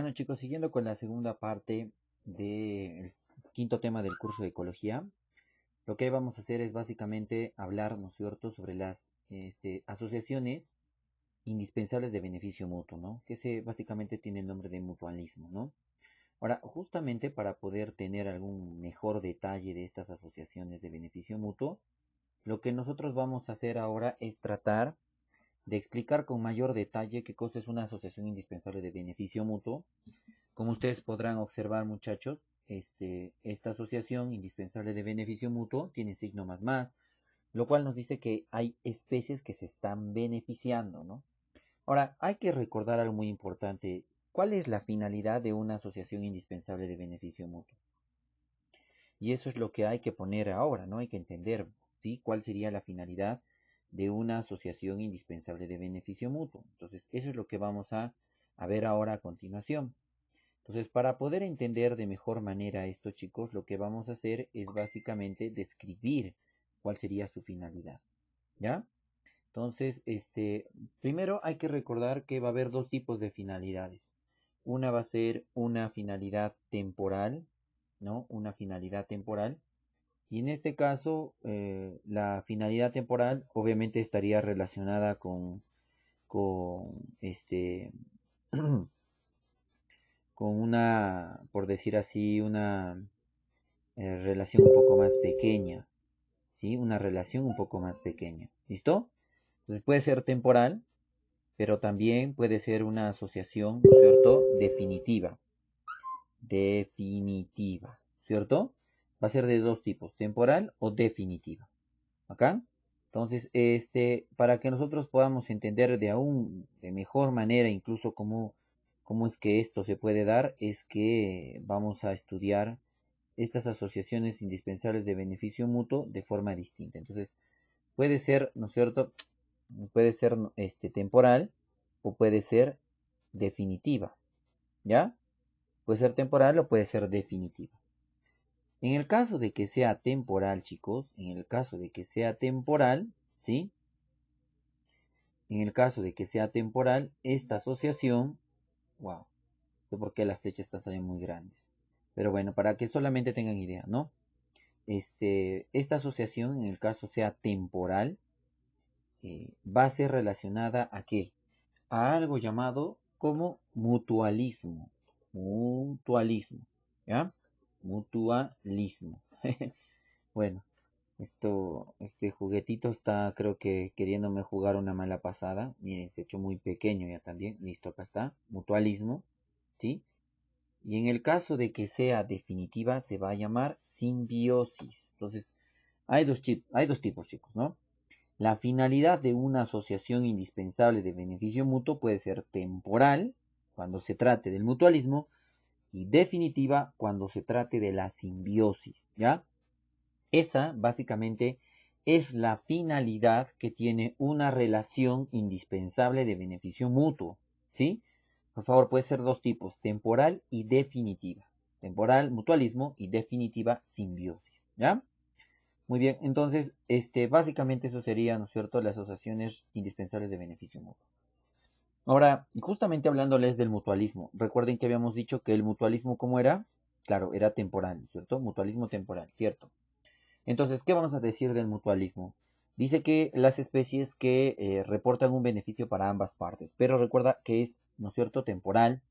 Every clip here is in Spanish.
Bueno chicos, siguiendo con la segunda parte del quinto tema del curso de ecología, lo que vamos a hacer es básicamente hablar, ¿no es cierto?, sobre las asociaciones indispensables de beneficio mutuo, ¿no? Que básicamente tiene el nombre de mutualismo, ¿no? Ahora, justamente para poder tener algún mejor detalle de estas asociaciones de beneficio mutuo, lo que nosotros vamos a hacer ahora es tratar de explicar con mayor detalle qué cosa es una asociación indispensable de beneficio mutuo. Como ustedes podrán observar, muchachos, esta asociación indispensable de beneficio mutuo tiene signo más, lo cual nos dice que hay especies que se están beneficiando, ¿no? Ahora, hay que recordar algo muy importante. ¿Cuál es la finalidad de una asociación indispensable de beneficio mutuo? Y eso es lo que hay que poner ahora, ¿no? Hay que entender, ¿sí? ¿Cuál sería la finalidad de una asociación indispensable de beneficio mutuo? Entonces, eso es lo que vamos a ver ahora a continuación. Entonces, para poder entender de mejor manera esto, chicos, lo que vamos a hacer es básicamente describir cuál sería su finalidad, ¿ya? Entonces, primero hay que recordar que va a haber dos tipos de finalidades. Una va a ser una finalidad temporal, ¿no? Una finalidad temporal. Y en este caso, la finalidad temporal obviamente estaría relacionada con con una, por decir así, una relación un poco más pequeña, ¿sí? Una relación un poco más pequeña. ¿Listo? Entonces puede ser temporal, pero también puede ser una asociación, ¿no es cierto? Definitiva. Definitiva, ¿cierto? Va a ser de dos tipos, temporal o definitiva. ¿Acá? Entonces, para que nosotros podamos entender de mejor manera, incluso cómo es que esto se puede dar, es que vamos a estudiar estas asociaciones indispensables de beneficio mutuo de forma distinta. Entonces, puede ser, ¿no es cierto? Puede ser temporal o puede ser definitiva, ¿ya? Puede ser temporal o puede ser definitiva. En el caso de que sea temporal, chicos, en el caso de que sea temporal, ¿sí? En el caso de que sea temporal, esta asociación, wow, no sé por qué las flechas están saliendo muy grandes. Pero bueno, para que solamente tengan idea, ¿no? Esta asociación, en el caso sea temporal, va a ser relacionada ¿a qué? A algo llamado como mutualismo. Mutualismo, ¿ya? Mutualismo. Bueno, este juguetito está, creo que queriéndome jugar una mala pasada. Miren, se ha hecho muy pequeño ya también. Listo, acá está. Mutualismo, ¿sí? Y en el caso de que sea definitiva, se va a llamar simbiosis. Entonces, hay dos tipos, chicos, ¿no? La finalidad de una asociación indispensable de beneficio mutuo puede ser temporal, cuando se trate del mutualismo, y definitiva, cuando se trate de la simbiosis, ¿ya? Esa, básicamente, es la finalidad que tiene una relación indispensable de beneficio mutuo, ¿sí? Por favor, puede ser dos tipos, temporal y definitiva. Temporal, mutualismo y definitiva, simbiosis, ¿ya? Muy bien, entonces, básicamente eso sería, ¿no es cierto?, las asociaciones indispensables de beneficio mutuo. Ahora, justamente hablándoles del mutualismo, recuerden que habíamos dicho que el mutualismo, ¿cómo era? Claro, era temporal, ¿cierto? Mutualismo temporal, ¿cierto? Entonces, ¿qué vamos a decir del mutualismo? Dice que las especies que reportan un beneficio para ambas partes, pero recuerda que es, ¿no es cierto?, temporal,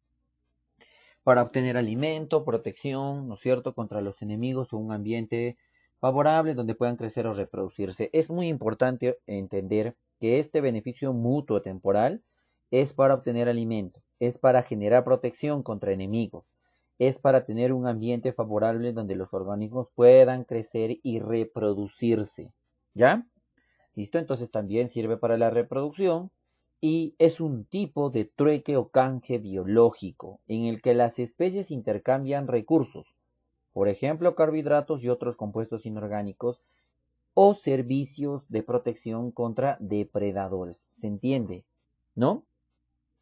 para obtener alimento, protección, ¿no es cierto?, contra los enemigos o un ambiente favorable donde puedan crecer o reproducirse. Es muy importante entender que este beneficio mutuo temporal es para obtener alimento, es para generar protección contra enemigos, es para tener un ambiente favorable donde los organismos puedan crecer y reproducirse. ¿Ya? ¿Listo? Entonces también sirve para la reproducción y es un tipo de trueque o canje biológico en el que las especies intercambian recursos, por ejemplo, carbohidratos y otros compuestos inorgánicos o servicios de protección contra depredadores. ¿Se entiende? ¿No?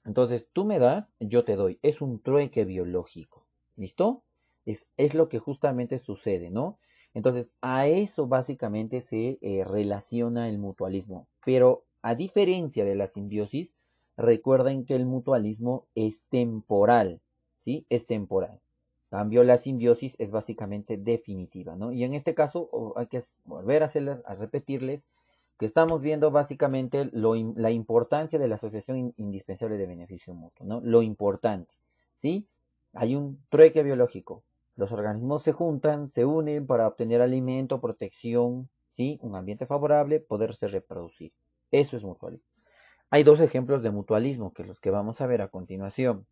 Entonces, tú me das, yo te doy. Es un trueque biológico. ¿Listo? Es lo que justamente sucede, ¿no? Entonces, a eso básicamente se relaciona el mutualismo. Pero a diferencia de la simbiosis, recuerden que el mutualismo es temporal, ¿sí? Es temporal. En cambio, la simbiosis es básicamente definitiva, ¿no? Y en este caso hay que volver a repetirles que estamos viendo básicamente la importancia de la asociación indispensable de beneficio mutuo, ¿no? Lo importante, ¿sí? Hay un trueque biológico. Los organismos se juntan, se unen para obtener alimento, protección, ¿sí? Un ambiente favorable, poderse reproducir. Eso es mutualismo. Hay dos ejemplos de mutualismo, que los que vamos a ver a continuación.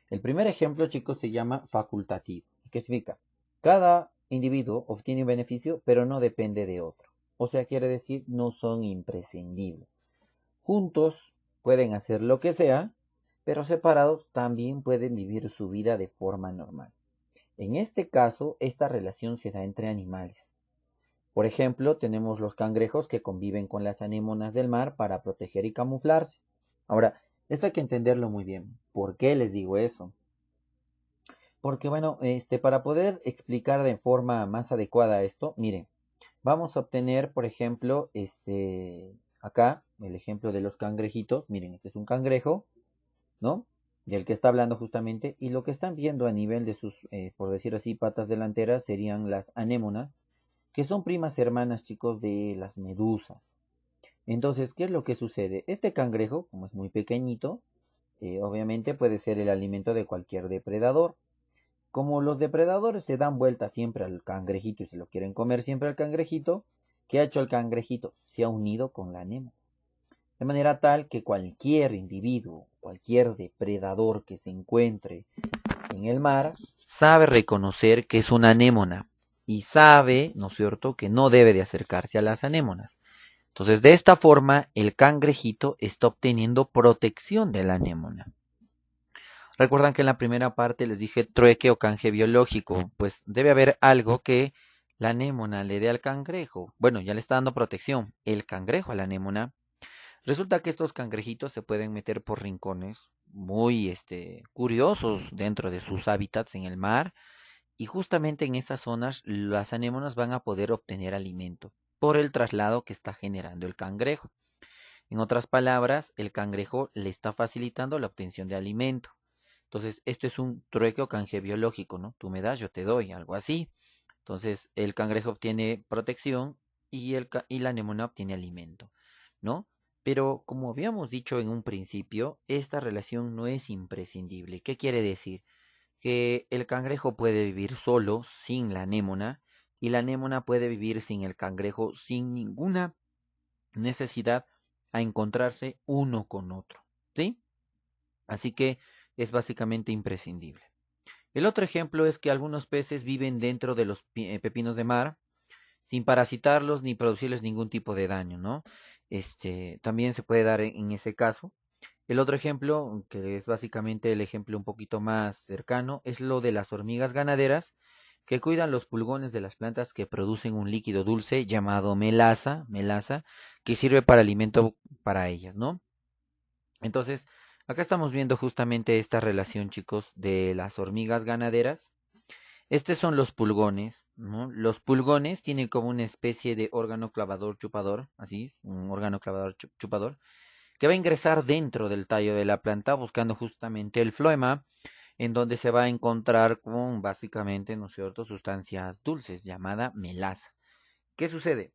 El primer ejemplo, chicos, se llama facultativo. ¿Qué significa? Cada individuo obtiene un beneficio, pero no depende de otro. O sea, quiere decir, no son imprescindibles. Juntos pueden hacer lo que sea, pero separados también pueden vivir su vida de forma normal. En este caso, esta relación se da entre animales. Por ejemplo, tenemos los cangrejos que conviven con las anémonas del mar para proteger y camuflarse. Ahora, esto hay que entenderlo muy bien. ¿Por qué les digo eso? Porque bueno, para poder explicar de forma más adecuada esto, miren, vamos a obtener, por ejemplo, acá, el ejemplo de los cangrejitos. Miren, este es un cangrejo, ¿no? Del que está hablando justamente, y lo que están viendo a nivel de sus, por decirlo así, patas delanteras serían las anémonas, que son primas hermanas, chicos, de las medusas. Entonces, ¿qué es lo que sucede? Este cangrejo, como es muy pequeñito, obviamente puede ser el alimento de cualquier depredador. Como los depredadores se dan vuelta siempre al cangrejito y se lo quieren comer siempre al cangrejito, ¿qué ha hecho el cangrejito? Se ha unido con la anémona. De manera tal que cualquier individuo, cualquier depredador que se encuentre en el mar, sabe reconocer que es una anémona y sabe, ¿no es cierto?, que no debe de acercarse a las anémonas. Entonces, de esta forma, el cangrejito está obteniendo protección de la anémona. Recuerdan que en la primera parte les dije trueque o canje biológico, pues debe haber algo que la anémona le dé al cangrejo. Bueno, ya le está dando protección el cangrejo a la anémona. Resulta que estos cangrejitos se pueden meter por rincones muy curiosos dentro de sus hábitats en el mar, y justamente en esas zonas las anémonas van a poder obtener alimento por el traslado que está generando el cangrejo. En otras palabras, el cangrejo le está facilitando la obtención de alimento. Entonces, esto es un trueque o canje biológico, ¿no? Tú me das, yo te doy, algo así. Entonces, el cangrejo obtiene protección y la anémona obtiene alimento, ¿no? Pero como habíamos dicho en un principio, esta relación no es imprescindible. ¿Qué quiere decir? Que el cangrejo puede vivir solo, sin la anémona, y la anémona puede vivir sin el cangrejo, sin ninguna necesidad a encontrarse uno con otro, ¿sí? Así que es básicamente imprescindible. El otro ejemplo es que algunos peces viven dentro de los pepinos de mar sin parasitarlos ni producirles ningún tipo de daño, ¿no? También se puede dar en ese caso. El otro ejemplo, que es básicamente el ejemplo un poquito más cercano, es lo de las hormigas ganaderas que cuidan los pulgones de las plantas que producen un líquido dulce llamado melaza, que sirve para alimento para ellas, ¿no? Entonces, acá estamos viendo justamente esta relación, chicos, de las hormigas ganaderas. Estos son los pulgones, ¿no? Los pulgones tienen como una especie de órgano clavador chupador, así, un órgano clavador chupador, que va a ingresar dentro del tallo de la planta buscando justamente el floema, en donde se va a encontrar con básicamente, ¿no es cierto?, sustancias dulces, llamada melaza. ¿Qué sucede?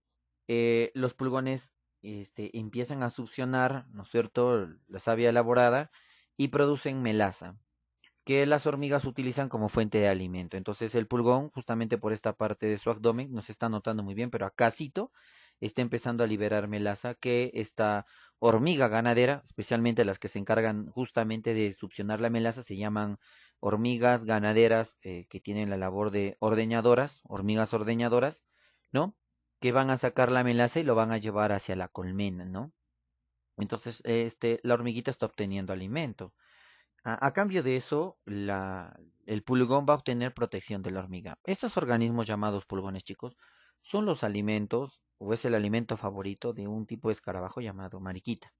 Los pulgones empiezan a succionar, ¿no es cierto?, la savia elaborada y producen melaza, que las hormigas utilizan como fuente de alimento. Entonces el pulgón, justamente por esta parte de su abdomen, no se está notando muy bien, pero acácito está empezando a liberar melaza, que esta hormiga ganadera, especialmente las que se encargan justamente de succionar la melaza, se llaman hormigas ganaderas, que tienen la labor de ordeñadoras, hormigas ordeñadoras, ¿no? Que van a sacar la melaza y lo van a llevar hacia la colmena, ¿no? Entonces, la hormiguita está obteniendo alimento. A cambio de eso, el pulgón va a obtener protección de la hormiga. Estos organismos llamados pulgones, chicos, son los alimentos o es el alimento favorito de un tipo de escarabajo llamado mariquita.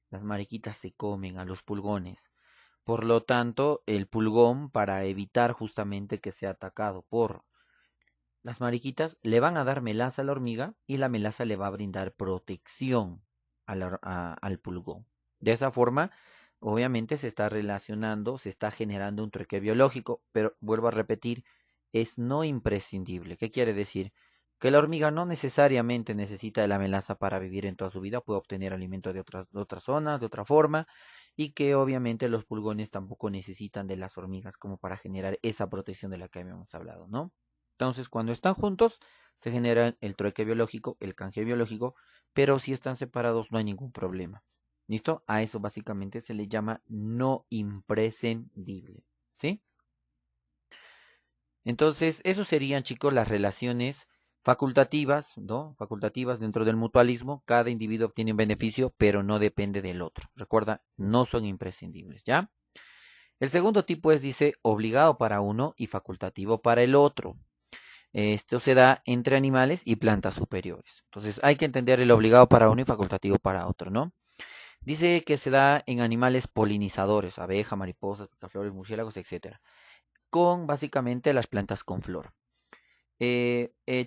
Las mariquitas se comen a los pulgones. Por lo tanto, el pulgón, para evitar justamente que sea atacado por las mariquitas, le van a dar melaza a la hormiga y la melaza le va a brindar protección al pulgón. De esa forma, obviamente se está relacionando, se está generando un trueque biológico, pero vuelvo a repetir, es no imprescindible. ¿Qué quiere decir? Que la hormiga no necesariamente necesita de la melaza para vivir en toda su vida, puede obtener alimento de otras zonas, de otra forma, y que obviamente los pulgones tampoco necesitan de las hormigas como para generar esa protección de la que habíamos hablado, ¿no? Entonces, cuando están juntos, se genera el trueque biológico, el canje biológico, pero si están separados no hay ningún problema. ¿Listo? A eso básicamente se le llama no imprescindible, ¿sí? Entonces, eso serían, chicos, las relaciones facultativas, ¿no? Facultativas dentro del mutualismo. Cada individuo obtiene un beneficio, pero no depende del otro. Recuerda, no son imprescindibles, ¿ya? El segundo tipo es, dice, obligado para uno y facultativo para el otro. Esto se da entre animales y plantas superiores. Entonces, hay que entender el obligado para uno y facultativo para otro, ¿no? Dice que se da en animales polinizadores, abeja, mariposas, picaflores, murciélagos, etcétera, con básicamente las plantas con flor.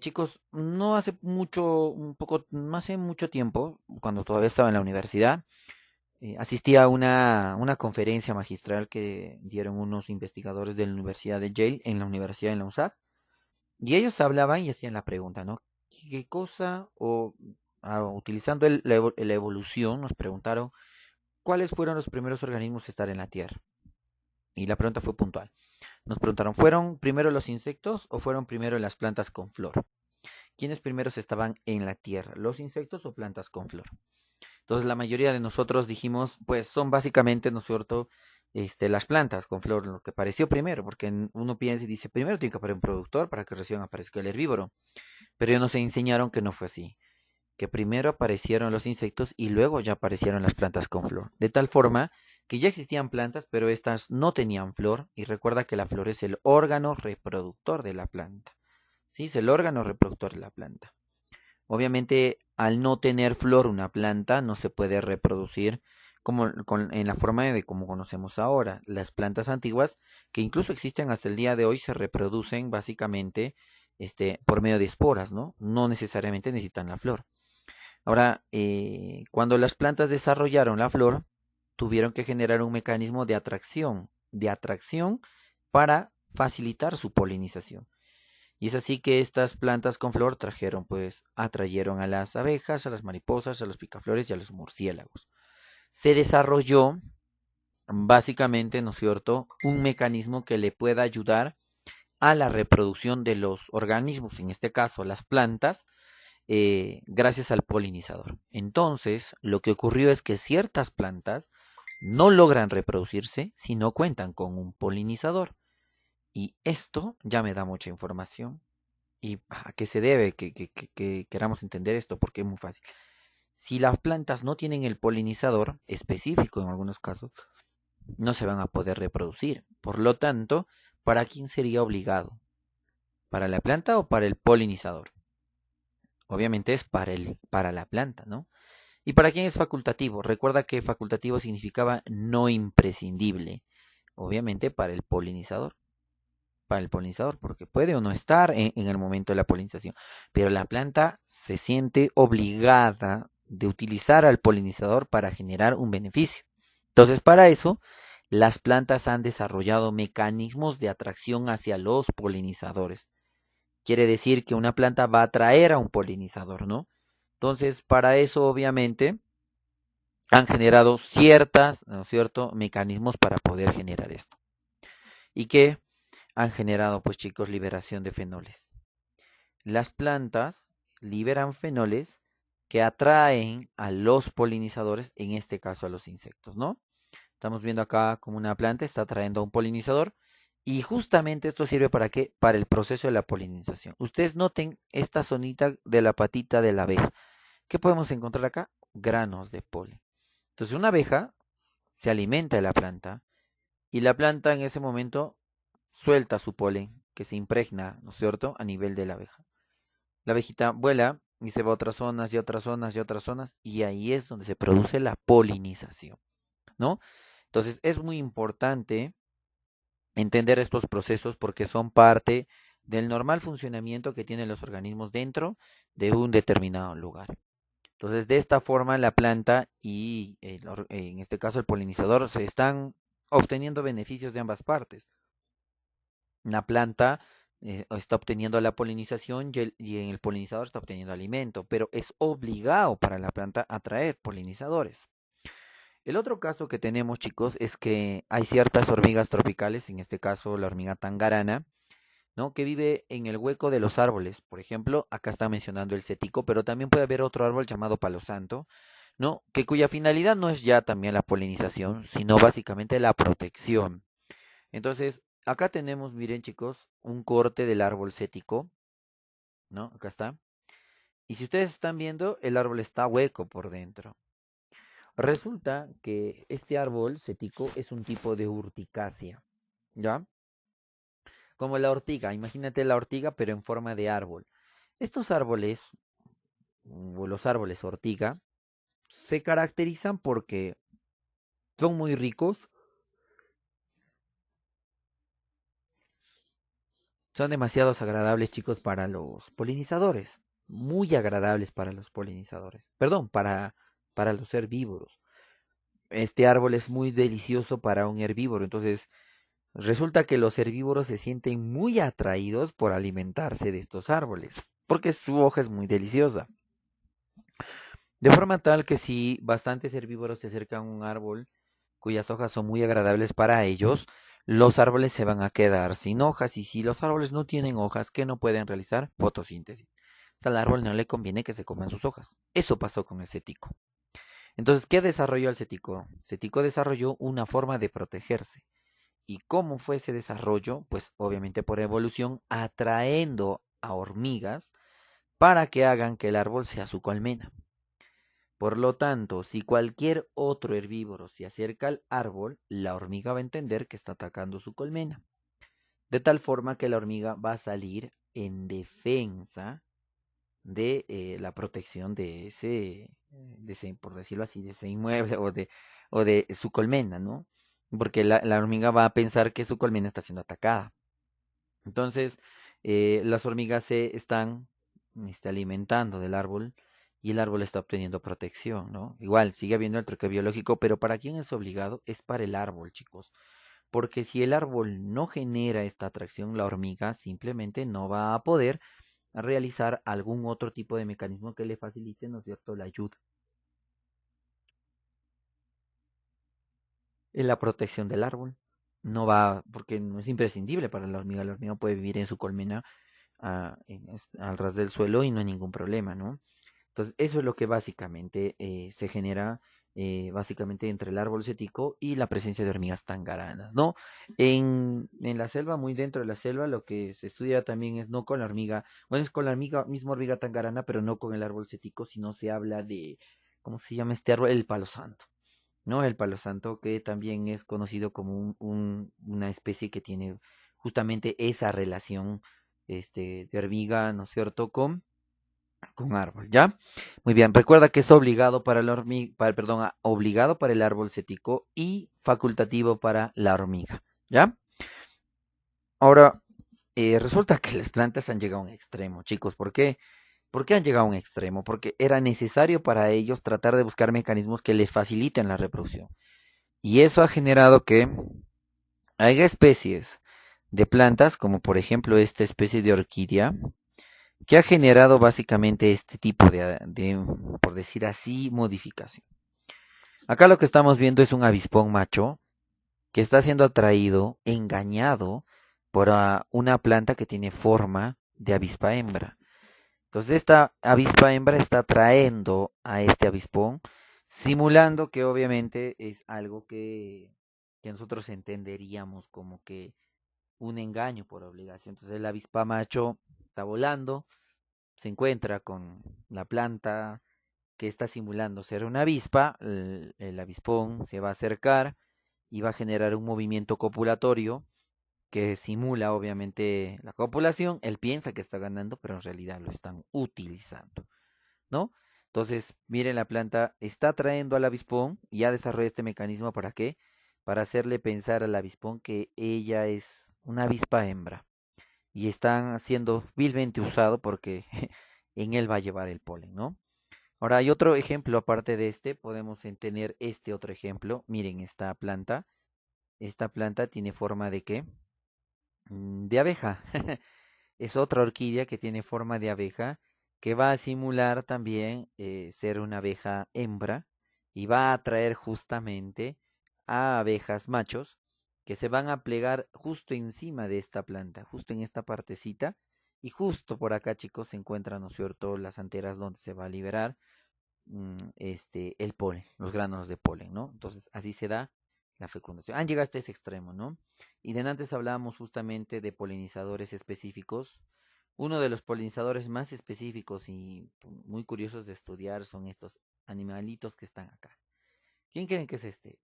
Chicos, no hace mucho, un poco, no hace mucho tiempo, cuando todavía estaba en la universidad, asistí a una conferencia magistral que dieron unos investigadores de la Universidad de Yale en la universidad en la USAC, y ellos hablaban y hacían la pregunta, ¿no? ¿Qué cosa, utilizando la evolución, nos preguntaron cuáles fueron los primeros organismos a estar en la Tierra? Y la pregunta fue puntual. Nos preguntaron, ¿fueron primero los insectos o fueron primero las plantas con flor? ¿Quiénes primeros estaban en la Tierra, los insectos o plantas con flor? Entonces la mayoría de nosotros dijimos, pues son básicamente, ¿no es cierto?, las plantas con flor, lo que apareció primero, porque uno piensa y dice, primero tiene que aparecer un productor para que recién aparezca el herbívoro. Pero ellos nos enseñaron que no fue así, que primero aparecieron los insectos y luego ya aparecieron las plantas con flor. De tal forma que ya existían plantas, pero estas no tenían flor, y recuerda que la flor es el órgano reproductor de la planta. ¿Sí? Es el órgano reproductor de la planta. Obviamente, al no tener flor una planta, no se puede reproducir en la forma de como conocemos ahora. Las plantas antiguas, que incluso existen hasta el día de hoy, se reproducen básicamente por medio de esporas, ¿no? No necesariamente necesitan la flor. Ahora, cuando las plantas desarrollaron la flor, tuvieron que generar un mecanismo de atracción para facilitar su polinización. Y es así que estas plantas con flor atrayeron a las abejas, a las mariposas, a los picaflores y a los murciélagos. Se desarrolló básicamente, ¿no es cierto?, un mecanismo que le pueda ayudar a la reproducción de los organismos, en este caso las plantas, gracias al polinizador. Entonces, lo que ocurrió es que ciertas plantas no logran reproducirse si no cuentan con un polinizador. Y esto ya me da mucha información. ¿Y a qué se debe que queramos entender esto? Porque es muy fácil. Si las plantas no tienen el polinizador específico en algunos casos, no se van a poder reproducir. Por lo tanto, ¿para quién sería obligado? ¿Para la planta o para el polinizador? Obviamente es para la planta, ¿no? ¿Y para quién es facultativo? Recuerda que facultativo significaba no imprescindible. Obviamente para el polinizador. Para el polinizador, porque puede o no estar en el momento de la polinización. Pero la planta se siente obligada de utilizar al polinizador para generar un beneficio. Entonces, para eso, las plantas han desarrollado mecanismos de atracción hacia los polinizadores. Quiere decir que una planta va a atraer a un polinizador, ¿no? Entonces, para eso, obviamente, han generado ciertas, ¿no es cierto?, mecanismos para poder generar esto. ¿Y qué han generado, pues chicos, liberación de fenoles? Las plantas liberan fenoles que atraen a los polinizadores, en este caso a los insectos, ¿no? Estamos viendo acá como una planta está atrayendo a un polinizador y justamente esto sirve para qué? Para el proceso de la polinización. Ustedes noten esta zonita de la patita de la abeja. ¿Qué podemos encontrar acá? Granos de polen. Entonces una abeja se alimenta de la planta y la planta en ese momento suelta su polen que se impregna, ¿no es cierto?, a nivel de la abeja. La abejita vuela y se va a otras zonas y otras zonas y otras zonas y ahí es donde se produce la polinización, ¿no? Entonces es muy importante entender estos procesos porque son parte del normal funcionamiento que tienen los organismos dentro de un determinado lugar. Entonces, de esta forma, la planta y en este caso el polinizador se están obteniendo beneficios de ambas partes. La planta está obteniendo la polinización y el polinizador está obteniendo alimento, pero es obligado para la planta atraer polinizadores. El otro caso que tenemos, chicos, es que hay ciertas hormigas tropicales, en este caso la hormiga tangarana, ¿no? Que vive en el hueco de los árboles. Por ejemplo, acá está mencionando el cetico, pero también puede haber otro árbol llamado palo santo, ¿no? Que cuya finalidad no es ya también la polinización, sino básicamente la protección. Entonces, acá tenemos, miren chicos, un corte del árbol cético, ¿no? Acá está. Y si ustedes están viendo, el árbol está hueco por dentro. Resulta que este árbol cético es un tipo de urticácea, ¿ya? Como la ortiga, imagínate la ortiga pero en forma de árbol. Estos árboles, o los árboles ortiga, se caracterizan porque son muy ricos, son demasiado agradables, chicos, para los polinizadores, muy agradables para los polinizadores, perdón, para los herbívoros. Este árbol es muy delicioso para un herbívoro, entonces resulta que los herbívoros se sienten muy atraídos por alimentarse de estos árboles, porque su hoja es muy deliciosa. De forma tal que si bastantes herbívoros se acercan a un árbol cuyas hojas son muy agradables para ellos, los árboles se van a quedar sin hojas y si los árboles no tienen hojas, ¿qué no pueden realizar? Fotosíntesis. Al árbol no le conviene que se coman sus hojas. Eso pasó con el cetico. Entonces, ¿qué desarrolló el cetico? Cetico desarrolló una forma de protegerse. ¿Y cómo fue ese desarrollo? Pues obviamente por evolución, atraendo a hormigas para que hagan que el árbol sea su colmena. Por lo tanto, si cualquier otro herbívoro se acerca al árbol, la hormiga va a entender que está atacando su colmena. De tal forma que la hormiga va a salir en defensa de la protección por decirlo así, de ese inmueble o de su colmena, ¿no? Porque la hormiga va a pensar que su colmena está siendo atacada. Entonces, las hormigas se están alimentando del árbol y el árbol está obteniendo protección, ¿no? Igual, sigue habiendo el truque biológico, pero ¿para quién es obligado? Es para el árbol, chicos. Porque si el árbol no genera esta atracción, la hormiga simplemente no va a poder realizar algún otro tipo de mecanismo que le facilite, ¿no es cierto?, la ayuda en la protección del árbol. No va, porque no es imprescindible para la hormiga puede vivir en su colmena al ras del suelo y no hay ningún problema, ¿no? Entonces, eso es lo que básicamente se genera básicamente entre el árbol cético y la presencia de hormigas tangaranas, ¿no? En la selva, muy dentro de la selva, lo que se estudia también es no con la hormiga, bueno, es con la hormiga, misma hormiga tangarana, pero no con el árbol cético, sino se habla de, ¿cómo se llama este árbol? El palo santo. ¿No? El palo santo que también es conocido como una especie que tiene justamente esa relación de hormiga, ¿no es cierto?, con árbol, ¿ya? Muy bien, recuerda que es obligado para la hormiga, perdón, obligado para el árbol cético y facultativo para la hormiga, ¿ya? Ahora, resulta que las plantas han llegado a un extremo, chicos, ¿por qué? ¿Por qué han llegado a un extremo? Porque era necesario para ellos tratar de buscar mecanismos que les faciliten la reproducción. Y eso ha generado que haya especies de plantas, como por ejemplo esta especie de orquídea, que ha generado básicamente este tipo por decir así, modificación. Acá lo que estamos viendo es un avispón macho que está siendo atraído, engañado por una planta que tiene forma de avispa hembra. Entonces esta avispa hembra está atrayendo a este avispón, simulando que obviamente es algo que nosotros entenderíamos como que un engaño por obligación. Entonces el avispa macho está volando, se encuentra con la planta que está simulando ser una avispa, el avispón se va a acercar y va a generar un movimiento copulatorio que simula obviamente la copulación, él piensa que está ganando, pero en realidad lo están utilizando, ¿no? Entonces, miren, la planta está atrayendo al avispón y ha desarrollado este mecanismo ¿para qué? Para hacerle pensar al avispón que ella es una avispa hembra y están siendo vilmente usado porque en él va a llevar el polen, ¿no? Ahora hay otro ejemplo aparte de este, podemos tener este otro ejemplo. Miren esta planta. Esta planta tiene forma de ¿qué? De abeja. Es otra orquídea que tiene forma de abeja, que va a simular también ser una abeja hembra y va a atraer justamente a abejas machos que se van a plegar justo encima de esta planta, justo en esta partecita. Y justo por acá, chicos, se encuentran, ¿no es cierto?, las anteras donde se va a liberar el polen, los granos de polen, ¿no? Entonces, así se da la fecundación. Han llegado hasta ese extremo, ¿no? Y de antes hablábamos justamente de polinizadores específicos. Uno de los polinizadores más específicos y muy curiosos de estudiar son estos animalitos que están acá. ¿Quién creen que es este?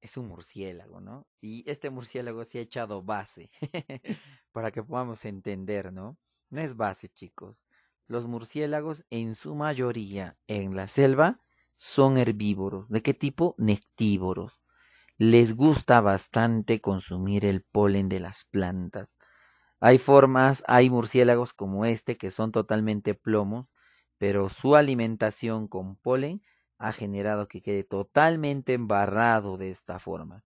Es un murciélago, ¿no? Y este murciélago se ha echado base para que podamos entender, ¿no? No es base, chicos. Los murciélagos en su mayoría en la selva son herbívoros. ¿De qué tipo? Nectívoros. Les gusta bastante consumir el polen de las plantas. Hay formas, hay murciélagos como este que son totalmente plomos, pero su alimentación con polen ha generado que quede totalmente embarrado de esta forma.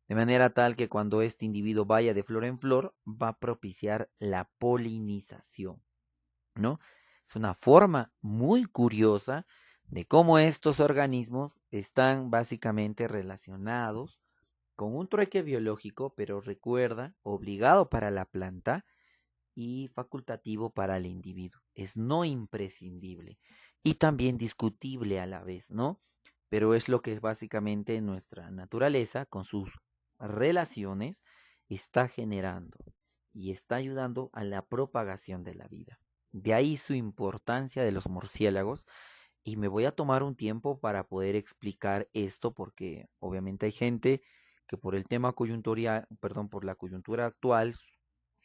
De manera tal que cuando este individuo vaya de flor en flor, va a propiciar la polinización, ¿no? Es una forma muy curiosa de cómo estos organismos están básicamente relacionados con un trueque biológico, pero recuerda, obligado para la planta y facultativo para el individuo. Es no imprescindible y también discutible a la vez, ¿no? Pero es lo que básicamente nuestra naturaleza, con sus relaciones, está generando y está ayudando a la propagación de la vida. De ahí su importancia de los murciélagos y me voy a tomar un tiempo para poder explicar esto porque obviamente hay gente que por el tema coyuntural, perdón, por la coyuntura actual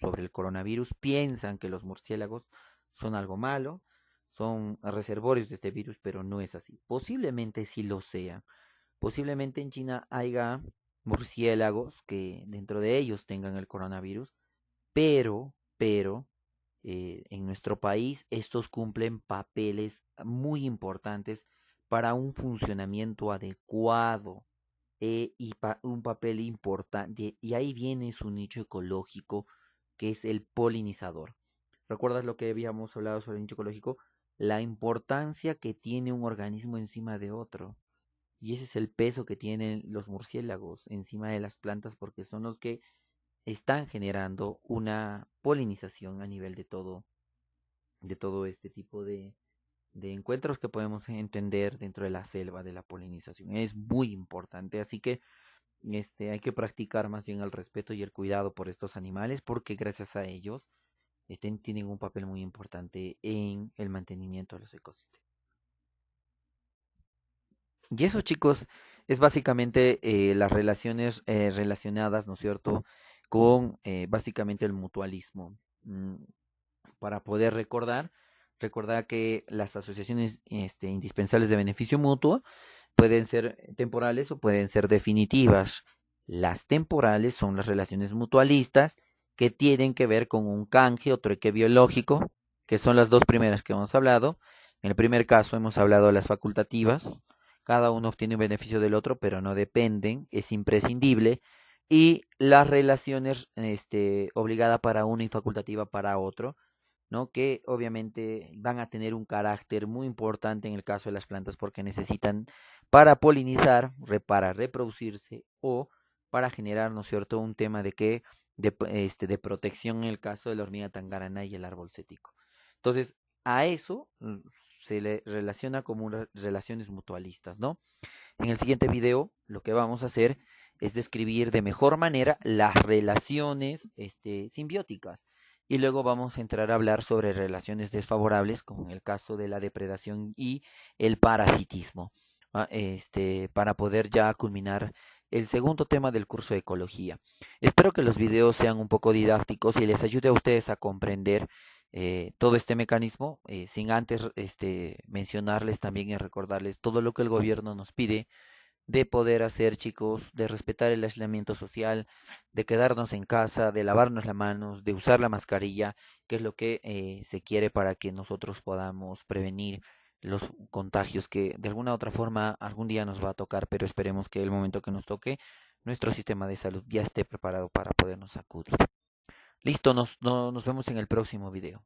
sobre el coronavirus piensan que los murciélagos son algo malo, son reservorios de este virus, pero no es así. Posiblemente sí lo sea. Posiblemente en China haya murciélagos que dentro de ellos tengan el coronavirus, pero en nuestro país estos cumplen papeles muy importantes para un funcionamiento adecuado un papel importante. Y ahí viene su nicho ecológico, que es el polinizador. ¿Recuerdas lo que habíamos hablado sobre el nicho ecológico? La importancia que tiene un organismo encima de otro. Y ese es el peso que tienen los murciélagos encima de las plantas porque son los que están generando una polinización a nivel de todo este tipo de encuentros que podemos entender dentro de la selva de la polinización. Es muy importante, así que hay que practicar más bien el respeto y el cuidado por estos animales porque gracias a ellos tienen un papel muy importante en el mantenimiento de los ecosistemas. Y eso, chicos, es básicamente las relaciones relacionadas, ¿no es cierto?, con básicamente el mutualismo. Mm, para poder recordar que las asociaciones indispensables de beneficio mutuo pueden ser temporales o pueden ser definitivas. Las temporales son las relaciones mutualistas que tienen que ver con un canje o trueque biológico, que son las dos primeras que hemos hablado. En el primer caso hemos hablado de las facultativas. Cada uno obtiene un beneficio del otro, pero no dependen, es imprescindible. Y las relaciones obligada para uno y facultativa para otro, ¿no? Que obviamente van a tener un carácter muy importante en el caso de las plantas porque necesitan para polinizar, para reproducirse o para generar, ¿no es cierto?, un tema de que de protección en el caso de la hormiga tangarana y el árbol cético. Entonces, a eso se le relaciona como relaciones mutualistas, ¿no? En el siguiente video lo que vamos a hacer es describir de mejor manera las relaciones simbióticas. Y luego vamos a entrar a hablar sobre relaciones desfavorables, como en el caso de la depredación y el parasitismo, para poder ya culminar el segundo tema del curso de ecología. Espero que los videos sean un poco didácticos y les ayude a ustedes a comprender todo este mecanismo, sin antes mencionarles también y recordarles todo lo que el gobierno nos pide de poder hacer, chicos, de respetar el aislamiento social, de quedarnos en casa, de lavarnos las manos, de usar la mascarilla, que es lo que se quiere para que nosotros podamos prevenir los contagios que de alguna u otra forma algún día nos va a tocar, pero esperemos que el momento que nos toque, nuestro sistema de salud ya esté preparado para podernos acudir. Listo, nos vemos en el próximo video.